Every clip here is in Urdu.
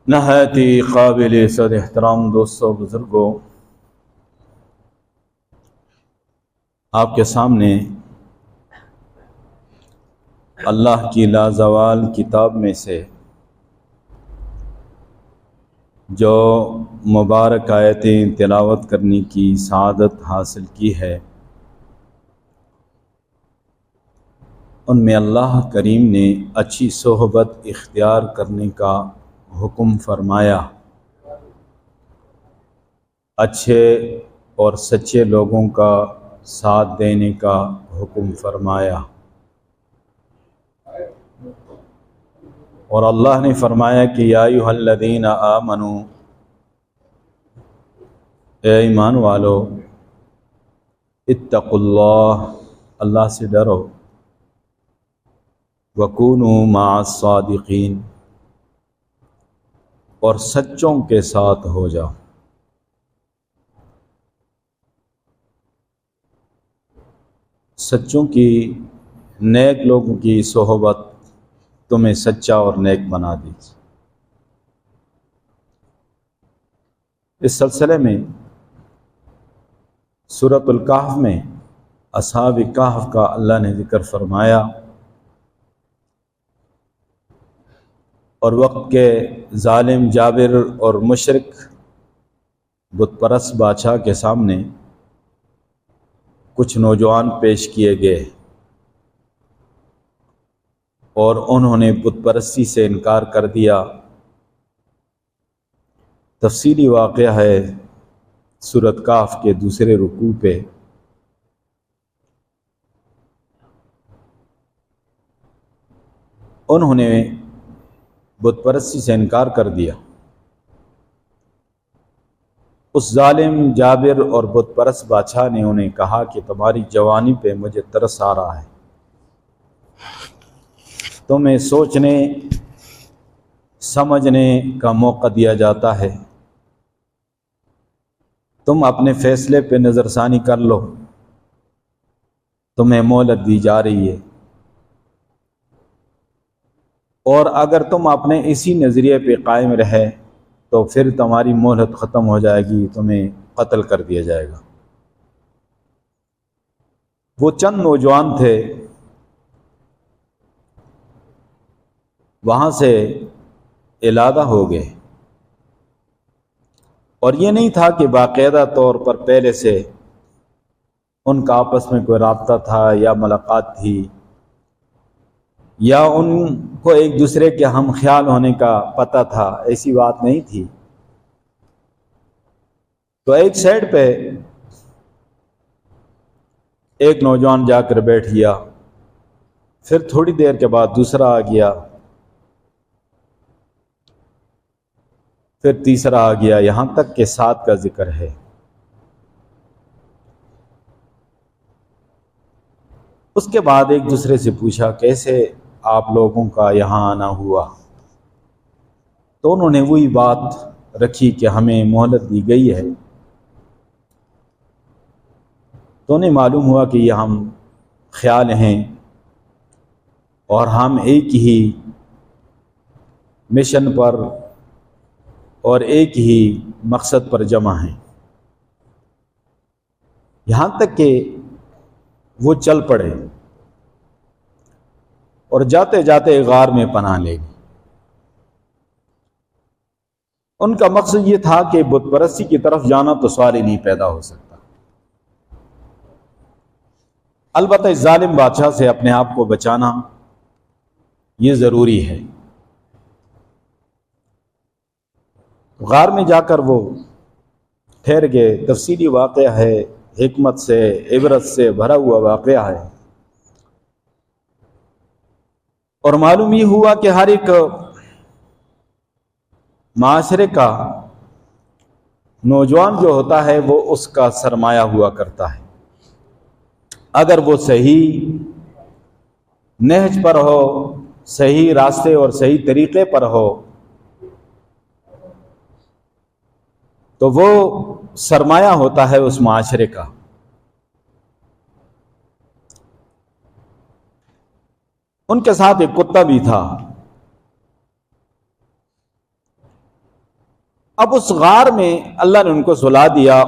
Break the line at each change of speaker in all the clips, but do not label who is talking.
نہایت ہی قابل عزت احترام دوستوں بزرگوں، آپ کے سامنے اللہ کی لازوال کتاب میں سے جو مبارک آیتیں تلاوت کرنے کی سعادت حاصل کی ہے، ان میں اللہ کریم نے اچھی صحبت اختیار کرنے کا حکم فرمایا، اچھے اور سچے لوگوں کا ساتھ دینے کا حکم فرمایا، اور اللہ نے فرمایا کہ یا ایھا الذین آمنوا، اے ایمان والو، اتقوا اللہ، اللہ سے ڈرو، وکونوا مع الصادقین، اور سچوں کے ساتھ ہو جاؤ۔ سچوں کی، نیک لوگوں کی صحبت تمہیں سچا اور نیک بنا دی۔ اس سلسلے میں سورۃ الکہف میں اصحاب کہف کا اللہ نے ذکر فرمایا، اور وقت کے ظالم جابر اور مشرک بت پرست بادشاہ کے سامنے کچھ نوجوان پیش کیے گئے اور انہوں نے بت پرستی سے انکار کر دیا۔ تفصیلی واقعہ ہے سورۃ کہف کے دوسرے رکوع پہ۔ انہوں نے بت پرستی سے انکار کر دیا۔ اس ظالم جابر اور بت پرست بادشاہ نے انہیں کہا کہ تمہاری جوانی پہ مجھے ترس آ رہا ہے، تمہیں سوچنے سمجھنے کا موقع دیا جاتا ہے، تم اپنے فیصلے پہ نظر ثانی کر لو، تمہیں مہلت دی جا رہی ہے، اور اگر تم اپنے اسی نظریے پہ قائم رہے تو پھر تمہاری مہلت ختم ہو جائے گی، تمہیں قتل کر دیا جائے گا۔ وہ چند نوجوان تھے، وہاں سے علادہ ہو گئے، اور یہ نہیں تھا کہ باقاعدہ طور پر پہلے سے ان کا آپس میں کوئی رابطہ تھا یا ملاقات تھی، یا ان کو ایک دوسرے کے ہم خیال ہونے کا پتہ تھا، ایسی بات نہیں تھی۔ تو ایک سائڈ پہ ایک نوجوان جا کر بیٹھ گیا، پھر تھوڑی دیر کے بعد دوسرا آ گیا، پھر تیسرا آ گیا، یہاں تک کہ 7 کا ذکر ہے۔ اس کے بعد ایک دوسرے سے پوچھا کیسے آپ لوگوں کا یہاں آنا ہوا؟ تو انہوں نے وہی بات رکھی کہ ہمیں مہلت دی گئی ہے۔ تو انہیں معلوم ہوا کہ یہ ہم خیال ہیں اور ہم ایک ہی مشن پر اور ایک ہی مقصد پر جمع ہیں، یہاں تک کہ وہ چل پڑے اور جاتے جاتے غار میں پناہ لے گئے۔ ان کا مقصد یہ تھا کہ بت پرستی کی طرف جانا تو سوال ہی نہیں پیدا ہو سکتا۔ البتہ اس ظالم بادشاہ سے اپنے آپ کو بچانا یہ ضروری ہے۔ غار میں جا کر وہ ٹھہر گئے۔ تفصیلی واقعہ ہے، حکمت سے، عبرت سے بھرا ہوا واقعہ ہے، اور معلوم یہ ہوا کہ ہر ایک معاشرے کا نوجوان جو ہوتا ہے وہ اس کا سرمایہ ہوا کرتا ہے۔ اگر وہ صحیح نہج پر ہو، صحیح راستے اور صحیح طریقے پر ہو تو وہ سرمایہ ہوتا ہے اس معاشرے کا۔ ان کے ساتھ ایک کتا بھی تھا، اب اس غار میں اللہ نے ان کو سلا دیا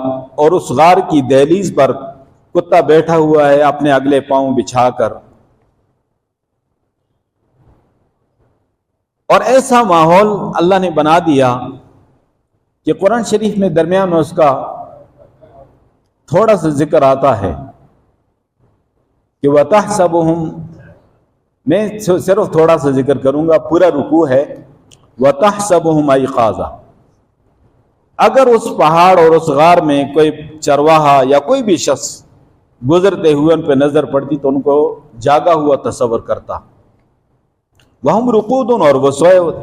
اور اس غار کی دہلیز پر کتا بیٹھا ہوا ہے اپنے اگلے پاؤں بچھا کر، اور ایسا ماحول اللہ نے بنا دیا کہ قرآن شریف میں درمیان میں اس کا تھوڑا سا ذکر آتا ہے کہ وَتَحْسَبُهُمْ، میں صرف تھوڑا سا ذکر کروں گا، پورا رکوع ہے وَتَحْسَبُهُمْ أَيْقَاظًا۔ اگر اس پہاڑ اور اس غار میں کوئی چرواہا یا کوئی بھی شخص گزرتے ہوئے ان پہ نظر پڑتی تو ان کو جاگا ہوا تصور کرتا، وَهُمْ رُقُودٌ، اور وہ سوئے ہوتے،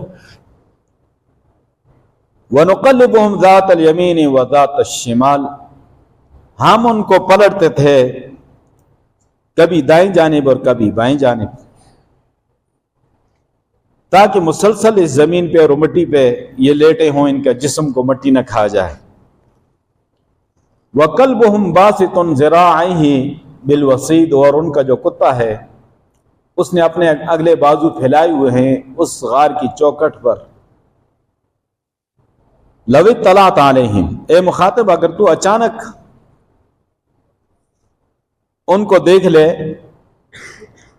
وَنُقَلِّبُهُمْ ذَاتَ الْيَمِينِ وَذَاتَ الشِّمَالِ، ہم ان کو پلٹتے تھے کبھی دائیں جانب اور کبھی بائیں جانب، تاکہ مسلسل اس زمین پہ اور مٹی پہ یہ لیٹے ہوں، ان کا جسم کو مٹی نہ کھا جائے۔ وَقَلْبُهُمْ بَاسِطٌ ذِرَاعَيْهِ بِالْوَصِيدِ، اور ان کا جو کتا ہے اس نے اپنے اگلے بازو پھیلائے ہوئے ہیں اس غار کی چوکٹ پر۔ لَوِ اطَّلَعْتَ عَلَيْهِمْ، اے مخاطب اگر تو اچانک ان کو دیکھ لے،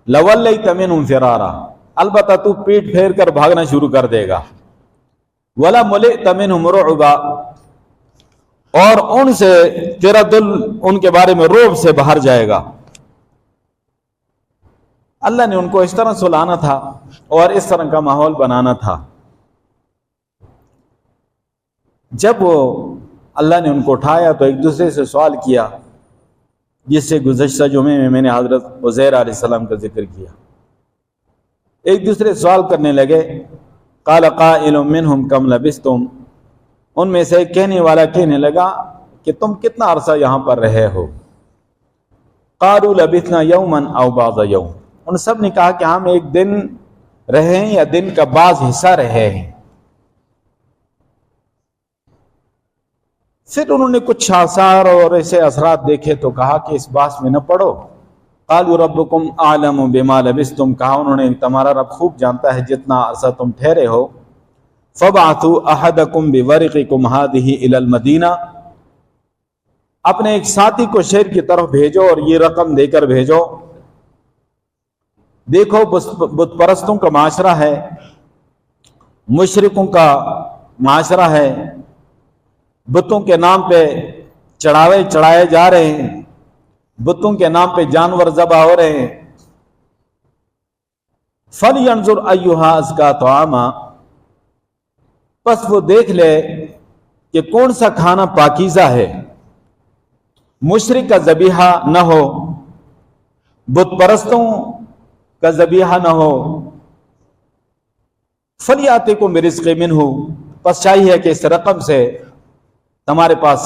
لَوَلَّيْتَ مِنْهُمْ فِرَارًا، البتہ تو پیٹ پھیر کر بھاگنا شروع کر دے گا، وَلَمُلِئْتَ مِنْهُمْ رُعْبًا، اور ان سے تیرا دل ان کے بارے میں رعب سے باہر جائے گا۔ اللہ نے ان کو اس طرح سلانا تھا اور اس طرح کا ماحول بنانا تھا۔ جب وہ اللہ نے ان کو اٹھایا تو ایک دوسرے سے سوال کیا، جس سے گزشتہ جمعے میں نے حضرت عزیر علیہ السلام کا ذکر کیا۔ ایک دوسرے سوال کرنے لگے، قال قائل منہم کم لبثتم، ان میں سے ایک کہنے والا کہنے لگا کہ تم کتنا عرصہ یہاں پر رہے ہو؟ قالوا لبثنا یوما او بعض یوم، ان سب نے کہا کہ ہم ایک دن رہے ہیں یا دن کا بعض حصہ رہے ہیں۔ پھر انہوں نے کچھ آثار اور ایسے اثرات دیکھے تو کہا کہ اس بات میں نہ پڑو۔ قالوا ربکم اعلم بما لبثتم، کہا انہوں نے تمہارا رب خوب جانتا ہے جتنا عرصہ تم ٹھہرے ہو۔ فبعثوا احدکم بورقکم هذه الى المدینہ، اپنے ایک ساتھی کو شہر کی طرف بھیجو اور یہ رقم دے کر بھیجو۔ دیکھو بت پرستوں کا معاشرہ ہے، مشرکوں کا معاشرہ ہے، بتوں کے نام پہ چڑھاوے چڑھائے جا رہے ہیں، بتوں کے نام پہ جانور ذبح ہو رہے ہیں۔ فَلْيَنْظُرْ أَيُّهَا أَزْكَىٰ طَعَامًا، پس وہ دیکھ لے کہ کون سا کھانا پاکیزہ ہے، مشرک کا ذبیحہ نہ ہو، بت پرستوں کا ذبیحہ نہ ہو۔ فَلْيَأْتِكُم بِرِزْقٍ مِّنْهُ، پس چاہیے کہ اس رقم سے تمہارے پاس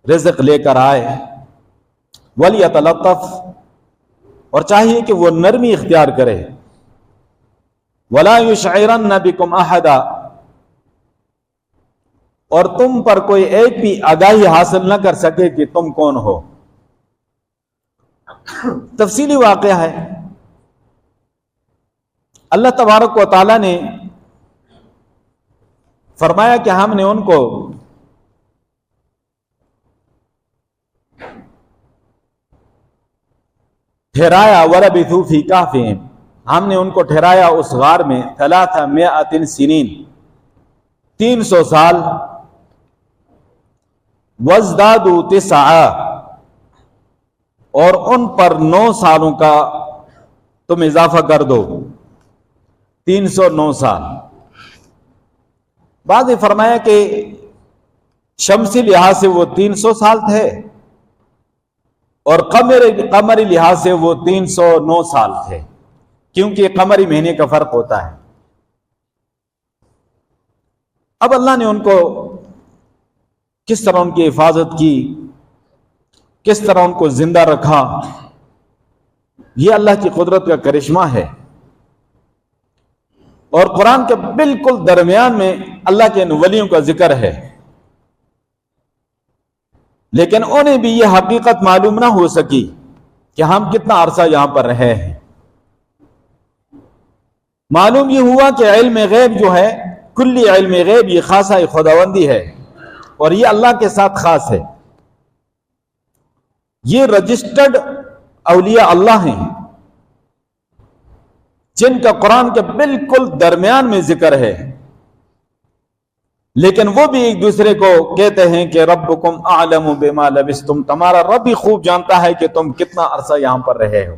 رزق لے کر آئے۔ وَلْيَتَلَطَّفْ، اور چاہیے کہ وہ نرمی اختیار کرے۔ وَلَا يُشْعِرَنَّ بِكُمْ أَحَدًا، اور تم پر کوئی ایک بھی آگاہی حاصل نہ کر سکے کہ تم کون ہو۔ تفصیلی واقعہ ہے، اللہ تبارک و تعالی نے فرمایا کہ ہم نے ان کو ٹھہرایا، وَلَبِثُوا فِي كَهْفِهِمْ، ہم نے ان کو ٹھہرایا اس غار میں 300 سنین، 300 سال، وَازْدَادُوا 9، اور ان پر 9 سالوں کا تم اضافہ کر دو، 309 سال۔ بعض نے فرمایا کہ شمسی لحاظ سے وہ 300 سال تھے اور قمری لحاظ سے وہ 309 سال تھے، کیونکہ قمری مہینے کا فرق ہوتا ہے۔ اب اللہ نے ان کو کس طرح ان کی حفاظت کی، کس طرح ان کو زندہ رکھا، یہ اللہ کی قدرت کا کرشمہ ہے۔ اور قرآن کے بالکل درمیان میں اللہ کے ان ولیوں کا ذکر ہے، لیکن انہیں بھی یہ حقیقت معلوم نہ ہو سکی کہ ہم کتنا عرصہ یہاں پر رہے ہیں۔ معلوم یہ ہوا کہ علم غیب جو ہے کلی علم غیب یہ خاصہ خداوندی ہے اور یہ اللہ کے ساتھ خاص ہے. یہ رجسٹرڈ اولیاء اللہ ہیں جن کا قرآن کے بالکل درمیان میں ذکر ہے، لیکن وہ بھی ایک دوسرے کو کہتے ہیں کہ ربکم اعلم بما لبثتم، تمہارا رب بھی خوب جانتا ہے کہ تم کتنا عرصہ یہاں پر رہے ہو.